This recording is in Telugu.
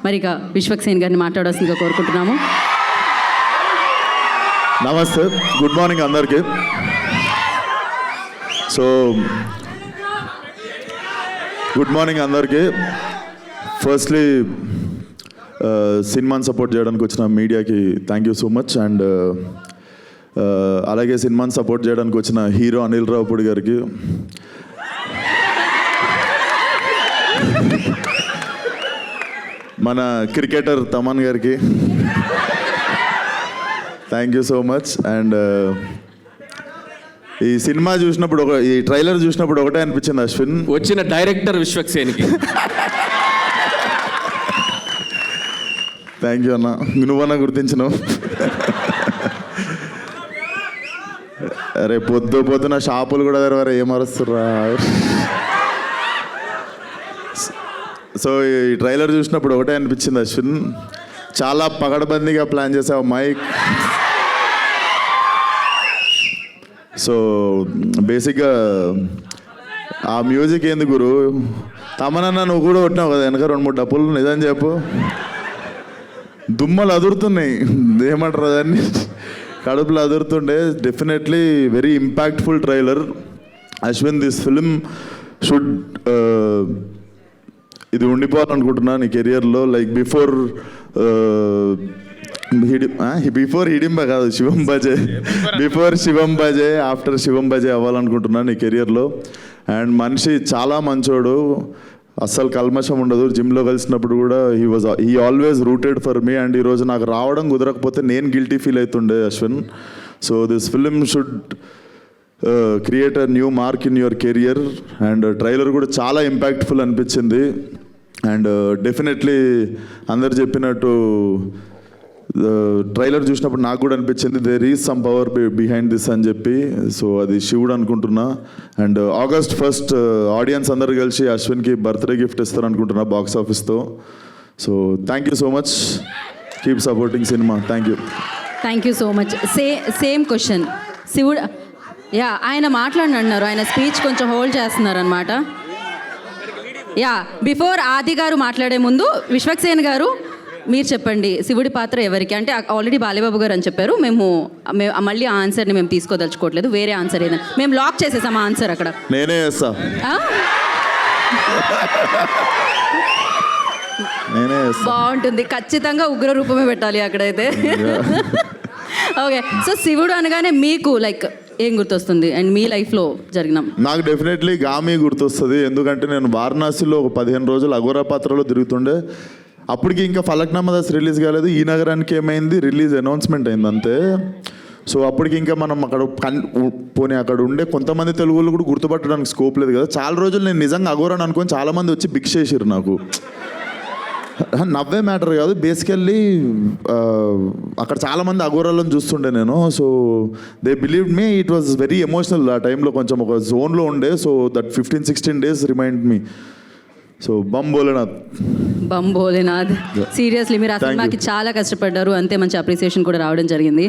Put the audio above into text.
మరి ఇక విశ్వక్సేన్ గారిని మాట్లాడాల్సిందిగా కోరుకుంటున్నాము. నమస్తే, గుడ్ మార్నింగ్ అందరికీ. సో గుడ్ మార్నింగ్ అందరికీ. ఫస్ట్లీ సినిమాని సపోర్ట్ చేయడానికి వచ్చిన మీడియాకి thank you so much. And అలాగే సినిమాని సపోర్ట్ చేయడానికి వచ్చిన హీరో అనిల్ రావుపూడి గారికి, మన క్రికెటర్ తమన్ గారికి thank you so much. And ఈ సినిమా చూసినప్పుడు ఈ ట్రైలర్ చూసినప్పుడు ఒకటే అనిపించింది అశ్విన్, వచ్చిన డైరెక్టర్ విశ్వక్సేన్కి థ్యాంక్ యూ అన్న, నువ్వన్నా గుర్తించినావు. అరే పొద్దున షాపులు కూడా తెరవారు, ఏం అరుస్తుర్రా. సో ఈ ట్రైలర్ చూసినప్పుడు ఒకటే అనిపించింది అశ్విన్, చాలా పగడబందీగా ప్లాన్ చేసావు మైక్. సో బేసిక్గా ఆ మ్యూజిక్ ఏంది గురు, తమనన్నా నువ్వు కూడా కొట్టినావు కదా వెనక 2-3 డప్పులు, నిజం చెప్పు. దుమ్మలు అదురుతున్నాయి, ఏమంటారు దాన్ని, కడుపులు అదురుతుండే. Definitely very impactful trailer. Ashwin, this film should ఇది ఉండిపోవాలనుకుంటున్నా నీ కెరియర్లో. లైక్ బిఫోర్ హిడింబ కాదు, శివం బజే, బిఫోర్ శివం బజే, ఆఫ్టర్ శివం బజే అవ్వాలనుకుంటున్నా నీ కెరియర్లో. అండ్ మనిషి చాలా మంచోడు, అస్సలు కల్మషం ఉండదు. జిమ్లో కలిసినప్పుడు కూడా he always rooted for me. And ఈరోజు నాకు రావడం కుదరకపోతే నేను గిల్టీ ఫీల్ అవుతుండే Ashwin. So this film should create a new mark in your career. And trailer కూడా చాలా ఇంపాక్ట్ఫుల్ అనిపించింది. అండ్ డెఫినెట్లీ అందరు చెప్పినట్టు ట్రైలర్ చూసినప్పుడు నాకు కూడా అనిపించింది there is some power behind this అని చెప్పి. సో అది శివుడు అనుకుంటున్నా. అండ్ August 1st ఆడియన్స్ అందరు కలిసి అశ్విన్కి బర్త్డే గిఫ్ట్ ఇస్తారు అనుకుంటున్నా బాక్స్ ఆఫీస్తో. So thank you so much, keep supporting cinema. Thank you. Thank you so much. Same question శివుడు. యా, ఆయన మాట్లాడినారు, ఆయన స్పీచ్ కొంచెం హోల్డ్ చేస్తున్నారు అనమాట. యా, బిఫోర్ ఆది గారు మాట్లాడే ముందు విశ్వక్సేన్ గారు మీరు చెప్పండి, శివుడి పాత్ర ఎవరికి అంటే ఆల్రెడీ బాలేబాబు గారు అని చెప్పారు. మేము మళ్ళీ ఆ ఆన్సర్ని మేము తీసుకోదలుచుకోవట్లేదు, వేరే ఆన్సర్ ఏదైనా మేము లాక్ చేసేసాం ఆ ఆన్సర్ అక్కడ. నేనే చేస్తా. బాగుంటుంది, ఖచ్చితంగా ఉగ్ర రూపమే పెట్టాలి అక్కడైతే. ఓకే, సో శివుడు అనగానే మీకు లైక్ ఏం గుర్తొస్తుంది అండ్ మీ లైఫ్లో జరిగిన? నాకు డెఫినెట్లీ గామి గుర్తొస్తుంది. ఎందుకంటే నేను వారణాసిలో ఒక 15 రోజులు అఘోరా పాత్రలో తిరుగుతుండే. అప్పటికి ఇంకా ఫలక్నామా దాస్ రిలీజ్ కాలేదు. ఈ నగరానికి ఏమైంది, రిలీజ్ అనౌన్స్మెంట్ అయింది అంతే. సో అప్పటికి ఇంకా మనం అక్కడ పోనీ అక్కడ ఉండే కొంతమంది తెలుగులు కూడా గుర్తుపట్టడానికి స్కోప్ లేదు కదా. చాలా రోజులు నేను నిజంగా అఘోరాని అనుకొని చాలామంది వచ్చి భిక్ష చేసిర్రు నాకు. నవ్వే మ్యాటర్ కాదు, బేసికల్లీ అక్కడ చాలామంది అఘోరాలను చూస్తుండే నేను. So they believed me, it was very emotional. ఆ టైంలో కొంచెం ఒక జోన్లో ఉండే. So that 15-16 days remind me. So Bum Bholenath seriously మీరు ఆ సినిమాకి చాలా కష్టపడ్డారు, అంతే మంచి అప్రిసియేషన్ కూడా రావడం జరిగింది.